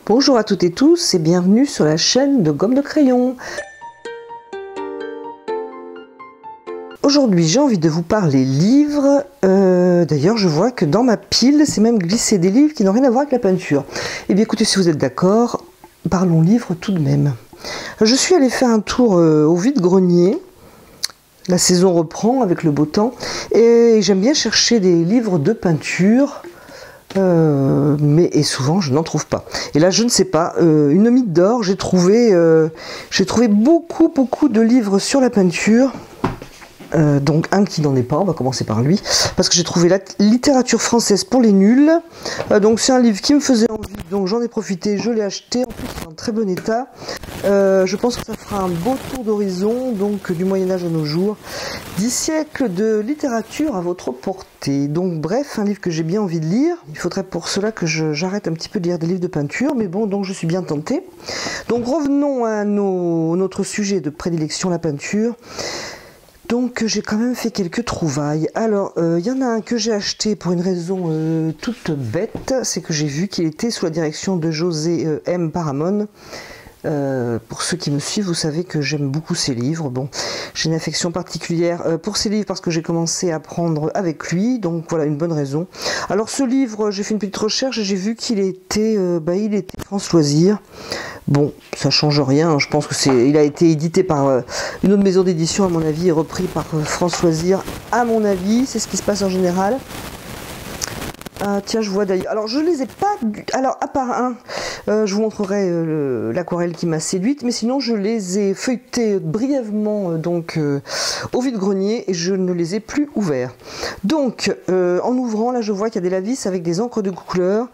Bonjour à toutes et tous et bienvenue sur la chaîne de Gomme de Crayon. Aujourd'hui j'ai envie de vous parler livres. D'ailleurs je vois que dans ma pile c'est même glissé des livres qui n'ont rien à voir avec la peinture. Eh bien écoutez, si vous êtes d'accord, parlons livres tout de même. Je suis allée faire un tour au vide-grenier. La saison reprend avec le beau temps et j'aime bien chercher des livres de peinture. Mais souvent je n'en trouve pas. Et là je ne sais pas, une mine d'or, j'ai trouvé beaucoup de livres sur la peinture. Donc un qui n'en est pas, on va commencer par lui, parce que j'ai trouvé la littérature française pour les nuls. Donc c'est un livre qui me faisait envie, donc j'en ai profité, je l'ai acheté, en plus c'est en très bon état. Je pense que ça fera un beau tour d'horizon, donc du Moyen-Âge à nos jours. 10 siècles de littérature à votre portée. Donc bref, un livre que j'ai bien envie de lire. Il faudrait pour cela que j'arrête un petit peu de lire des livres de peinture, mais bon, donc je suis bien tentée. Donc revenons à notre sujet de prédilection, la peinture. Donc j'ai quand même fait quelques trouvailles. Alors il y en a un que j'ai acheté pour une raison toute bête, c'est que j'ai vu qu'il était sous la direction de José M. Paramon. Pour ceux qui me suivent, vous savez que j'aime beaucoup ses livres. Bon, j'ai une affection particulière pour ses livres parce que j'ai commencé à apprendre avec lui, donc voilà une bonne raison. Alors ce livre, j'ai fait une petite recherche et j'ai vu qu'il était, il était France Loisirs. Bon, ça change rien, je pense que il a été édité par une autre maison d'édition à mon avis et repris par France Loisirs à mon avis, c'est ce qui se passe en général. Tiens, je vois d'ailleurs. Alors, je les ai pas. Alors, à part un, je vous montrerai l'aquarelle qui m'a séduite, mais sinon, je les ai feuilletés brièvement au vide-grenier et je ne les ai plus ouverts. Donc, en ouvrant, là, je vois qu'il y a des lavis avec des encres de couleur.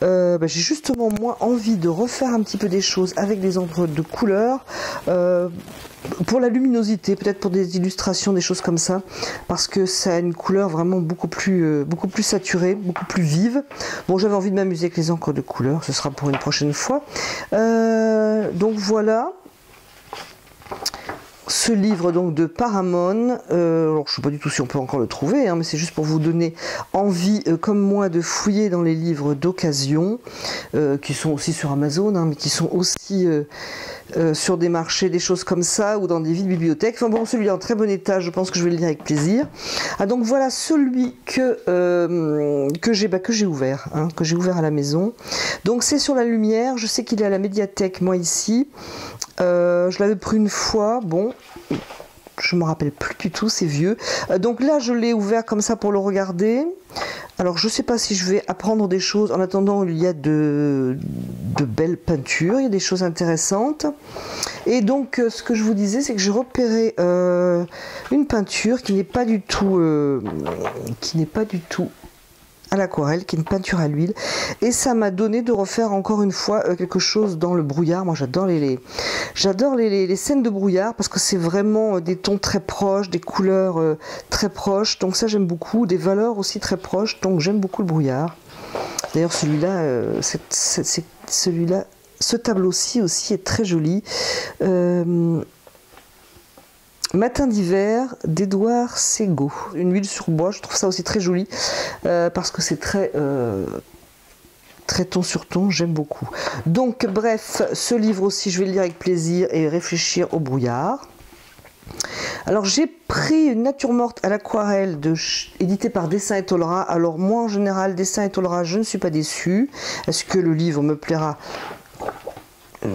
J'ai justement moi envie de refaire un petit peu des choses avec des encres de couleur. Pour la luminosité, peut-être pour des illustrations, des choses comme ça, parce que ça a une couleur vraiment beaucoup plus saturée, beaucoup plus vive. Bon, j'avais envie de m'amuser avec les encres de couleur, ce sera pour une prochaine fois. Donc voilà. Ce livre donc de Paramon, alors je ne sais pas du tout si on peut encore le trouver, hein, mais c'est juste pour vous donner envie, comme moi, de fouiller dans les livres d'occasion, qui sont aussi sur Amazon, hein, mais qui sont aussi sur des marchés, des choses comme ça, ou dans des vides bibliothèques. Enfin bon, celui-là en très bon état, je pense que je vais le lire avec plaisir. Ah donc voilà celui que j'ai ouvert, hein, que j'ai ouvert à la maison. Donc c'est sur la lumière, je sais qu'il est à la médiathèque, moi ici. Je l'avais pris une fois, bon, je me rappelle plus du tout, c'est vieux. Donc là, je l'ai ouvert comme ça pour le regarder. Alors, je ne sais pas si je vais apprendre des choses. En attendant, il y a de belles peintures, il y a des choses intéressantes. Et donc, ce que je vous disais, c'est que j'ai repéré une peinture qui n'est pas du tout à l'aquarelle, qui est une peinture à l'huile, et ça m'a donné de refaire encore une fois quelque chose dans le brouillard. Moi j'adore les scènes de brouillard parce que c'est vraiment des tons très proches, des couleurs très proches, donc ça j'aime beaucoup, des valeurs aussi très proches, donc j'aime beaucoup le brouillard. D'ailleurs celui-là, ce tableau-ci aussi est très joli. Matin d'hiver d'Édouard Ségaud, une huile sur bois, je trouve ça aussi très joli parce que c'est très ton sur ton, j'aime beaucoup. Donc bref, ce livre aussi je vais le lire avec plaisir et réfléchir au brouillard. Alors j'ai pris une nature morte à l'aquarelle édité par Dessin et Tolera. Alors moi en général Dessin et Tolera je ne suis pas déçue. Est-ce que le livre me plaira?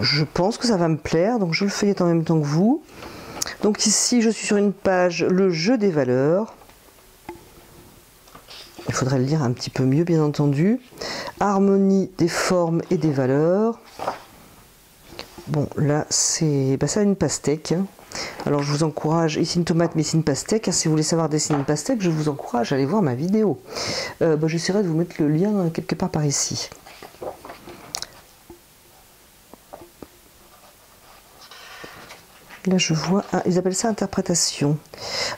Je pense que ça va me plaire, donc je le feuillette en même temps que vous. Donc ici, je suis sur une page, le jeu des valeurs. Il faudrait le lire un petit peu mieux, bien entendu. Harmonie des formes et des valeurs. Bon, là, c'est ça une pastèque. Alors, je vous encourage, ici une tomate, mais ici une pastèque. Si vous voulez savoir dessiner une pastèque, je vous encourage à aller voir ma vidéo. J'essaierai de vous mettre le lien quelque part par ici. Là je vois, ils appellent ça interprétation.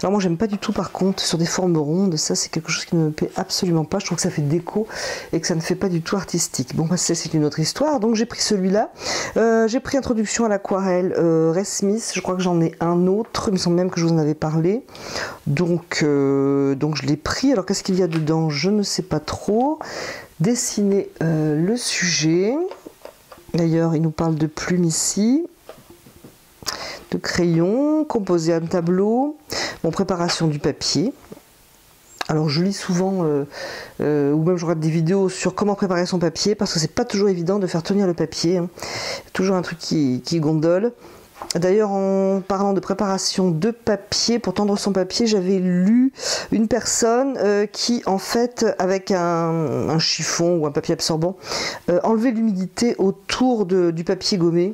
Alors moi j'aime pas du tout par contre sur des formes rondes, ça c'est quelque chose qui ne me plaît absolument pas, je trouve que ça fait déco et que ça ne fait pas du tout artistique. Bon c'est une autre histoire, donc j'ai pris celui-là. J'ai pris Introduction à l'aquarelle Ray Smith, je crois que j'en ai un autre, il me semble même que je vous en avais parlé. Donc je l'ai pris, alors qu'est-ce qu'il y a dedans? Je ne sais pas trop. Dessiner le sujet. D'ailleurs, il nous parle de plumes ici, de crayons, composer un tableau, bon, préparation du papier. Alors je lis souvent, ou même je regarde des vidéos sur comment préparer son papier, parce que c'est pas toujours évident de faire tenir le papier, hein. Toujours un truc qui gondole. D'ailleurs, en parlant de préparation de papier, pour tendre son papier, j'avais lu une personne qui, en fait, avec un chiffon ou un papier absorbant, enlevait l'humidité autour du papier gommé.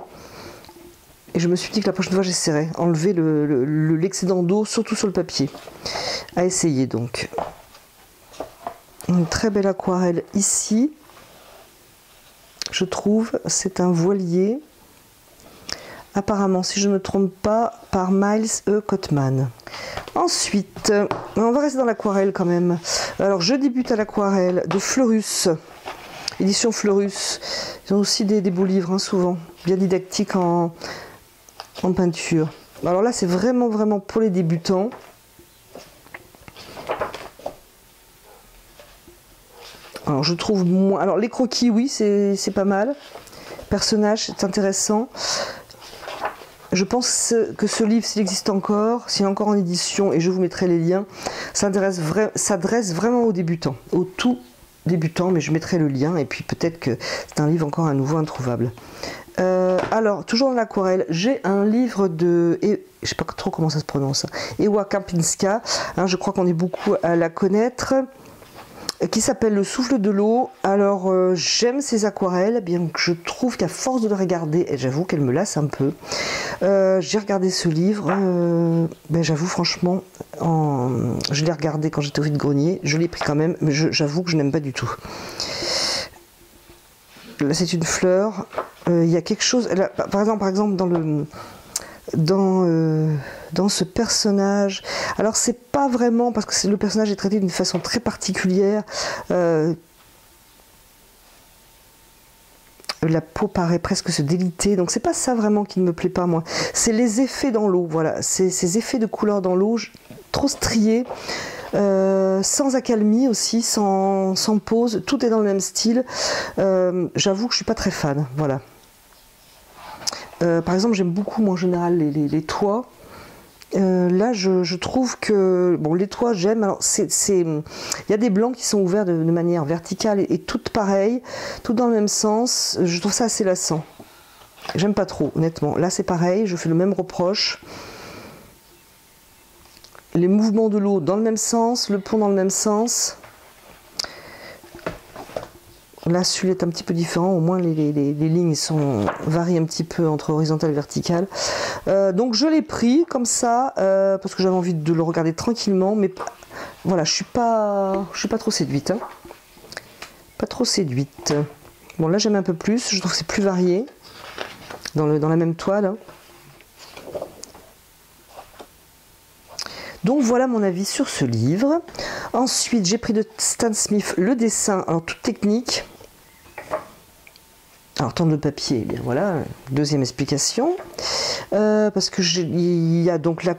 Et je me suis dit que la prochaine fois, j'essaierai. Enlever l'excédent d'eau, surtout sur le papier. À essayer, donc. Une très belle aquarelle ici. Je trouve, c'est un voilier. Apparemment, si je ne me trompe pas, par Miles E. Cotman. Ensuite, on va rester dans l'aquarelle quand même. Alors, je débute à l'aquarelle de Fleurus, édition Fleurus. Ils ont aussi des beaux livres, hein, souvent, bien didactiques en peinture. Alors là, c'est vraiment pour les débutants. Alors, je trouve moins... Alors, les croquis, oui, c'est pas mal. Personnage, c'est intéressant. Je pense que ce livre, s'il existe encore, s'il est encore en édition, et je vous mettrai les liens, s'adresse vraiment aux débutants, aux tout débutants, mais je mettrai le lien, et puis peut-être que c'est un livre encore à nouveau introuvable. Alors, toujours dans l'aquarelle, j'ai un livre de... je ne sais pas trop comment ça se prononce, Ewa Kapinska, hein, je crois qu'on est beaucoup à la connaître, qui s'appelle Le souffle de l'eau. Alors j'aime ces aquarelles, bien que je trouve qu'à force de le regarder, et j'avoue qu'elle me lasse un peu, j'ai regardé ce livre, ben, j'avoue franchement, je l'ai regardé quand j'étais au vide-grenier, je l'ai pris quand même, mais j'avoue que je n'aime pas du tout. Là c'est une fleur, il y a quelque chose, là, par exemple dans ce personnage, alors c'est pas vraiment, parce que le personnage est traité d'une façon très particulière, la peau paraît presque se déliter, donc c'est pas ça vraiment qui ne me plaît pas moi, c'est les effets dans l'eau, voilà, ces effets de couleur dans l'eau, trop striés, sans accalmie aussi, sans pose, tout est dans le même style, j'avoue que je suis pas très fan, voilà. Par exemple, j'aime beaucoup, moi, en général, les toits. Là, je trouve que... Bon, les toits, j'aime. Alors, il y a des blancs qui sont ouverts de manière verticale et toutes pareilles, toutes dans le même sens. Je trouve ça assez lassant. J'aime pas trop, honnêtement. Là, c'est pareil, je fais le même reproche. Les mouvements de l'eau dans le même sens, le pont dans le même sens. Là, celui-là est un petit peu différent, au moins les lignes varient un petit peu entre horizontale et verticale. Donc je l'ai pris comme ça, parce que j'avais envie de le regarder tranquillement, mais voilà, je suis pas trop séduite. Hein. Pas trop séduite. Bon, là j'aime un peu plus, je trouve que c'est plus varié, dans la même toile. Hein. Donc voilà mon avis sur ce livre. Ensuite, j'ai pris de Stan Smith le dessin, alors toute technique. Alors tendre le papier, eh bien voilà, deuxième explication. Parce que il y a donc là,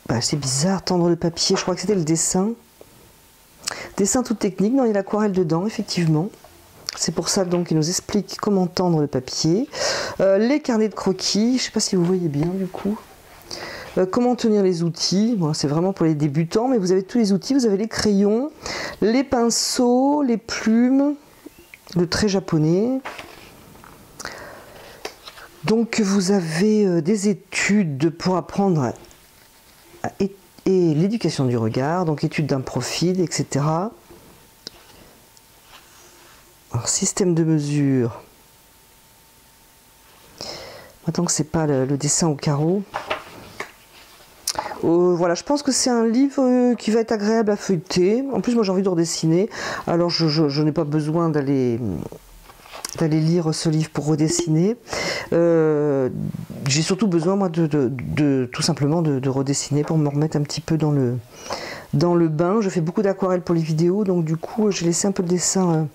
bah, c'est bizarre, tendre le papier, je crois que c'était le dessin. Dessin toute technique, non, il y a l'aquarelle dedans, effectivement. C'est pour ça donc qu'il nous explique comment tendre le papier. Les carnets de croquis, je ne sais pas si vous voyez bien du coup. Comment tenir les outils, bon, c'est vraiment pour les débutants, mais vous avez tous les outils, vous avez les crayons, les pinceaux, les plumes, le trait japonais. Donc vous avez des études pour apprendre et l'éducation du regard, donc études d'un profil, etc. Alors, système de mesure. Tant que c'est pas le dessin au carreau. Voilà, je pense que c'est un livre qui va être agréable à feuilleter. En plus, moi j'ai envie de redessiner. Alors je n'ai pas besoin d'aller lire ce livre pour redessiner. J'ai surtout besoin moi tout simplement de redessiner pour me remettre un petit peu dans le bain. Je fais beaucoup d'aquarelles pour les vidéos, donc du coup j'ai laissé un peu de dessin,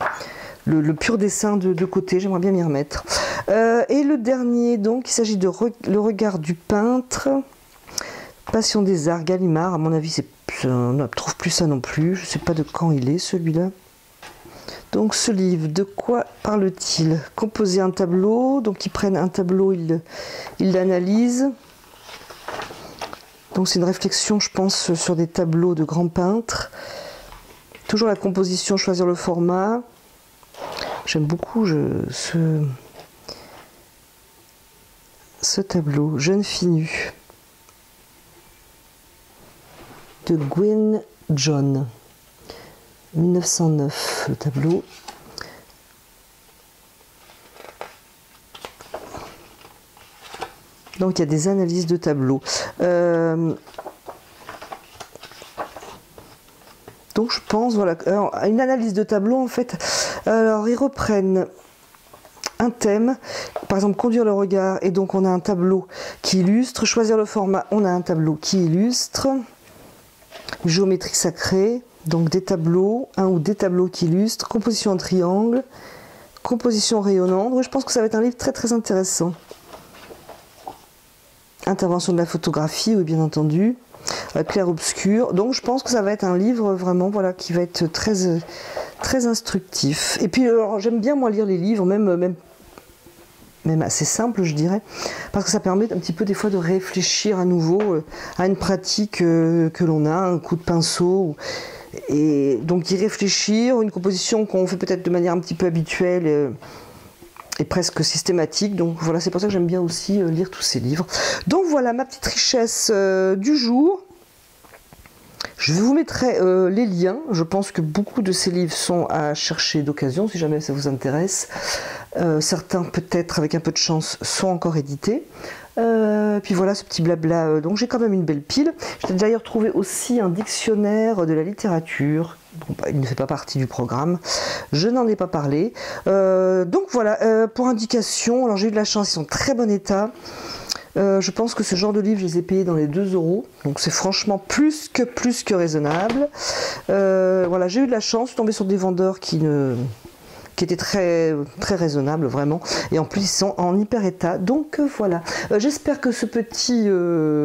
le pur dessin de côté. J'aimerais bien m'y remettre. Et le dernier, donc, il s'agit de Le regard du peintre. Passion des arts, Gallimard. À mon avis, on ne trouve plus ça non plus. Je ne sais pas de quand il est celui-là. Donc ce livre, de quoi parle-t-il? Composer un tableau, donc ils prennent un tableau, ils l'analysent. Donc c'est une réflexion, je pense, sur des tableaux de grands peintres. Toujours la composition, choisir le format. J'aime beaucoup ce tableau, Jeune fille nue, de Gwyn John, 1909, le tableau. Donc il y a des analyses de tableaux. Donc je pense, voilà, une analyse de tableau en fait. Alors ils reprennent un thème, par exemple conduire le regard, et donc on a un tableau qui illustre. Choisir le format, on a un tableau qui illustre. Géométrie sacrée, donc des tableaux, un ou des tableaux qui illustrent. Composition en triangle, composition rayonnante. Oui, je pense que ça va être un livre très très intéressant. Intervention de la photographie, oui bien entendu. Clair-obscur. Donc je pense que ça va être un livre vraiment, voilà, qui va être très, très instructif. Et puis j'aime bien moi lire les livres, même assez simples je dirais, parce que ça permet un petit peu des fois de réfléchir à nouveau à une pratique que l'on a, un coup de pinceau. Et donc d'y réfléchir, une composition qu'on fait peut-être de manière un petit peu habituelle et presque systématique. Donc voilà, c'est pour ça que j'aime bien aussi lire tous ces livres. Donc voilà ma petite richesse du jour. Je vous mettrai les liens. Je pense que beaucoup de ces livres sont à chercher d'occasion, si jamais ça vous intéresse. Certains, peut-être, avec un peu de chance, sont encore édités. Puis voilà, ce petit blabla. Donc j'ai quand même une belle pile. J'ai d'ailleurs trouvé aussi un dictionnaire de la littérature. Bon, bah, il ne fait pas partie du programme. Je n'en ai pas parlé. Donc voilà, pour indication, alors j'ai eu de la chance, ils sont en très bon état. Je pense que ce genre de livre, je les ai payés dans les 2 €. Donc c'est franchement plus que raisonnable. Voilà, j'ai eu de la chance, je suis tombée sur des vendeurs qui étaient très, très raisonnables, vraiment. Et en plus, ils sont en hyper état. Donc voilà. J'espère que ce petit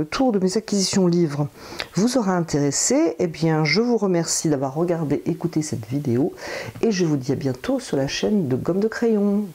tour de mes acquisitions livres vous aura intéressé. Eh bien, je vous remercie d'avoir regardé, écouté cette vidéo. Et je vous dis à bientôt sur la chaîne de Gomme de Crayon.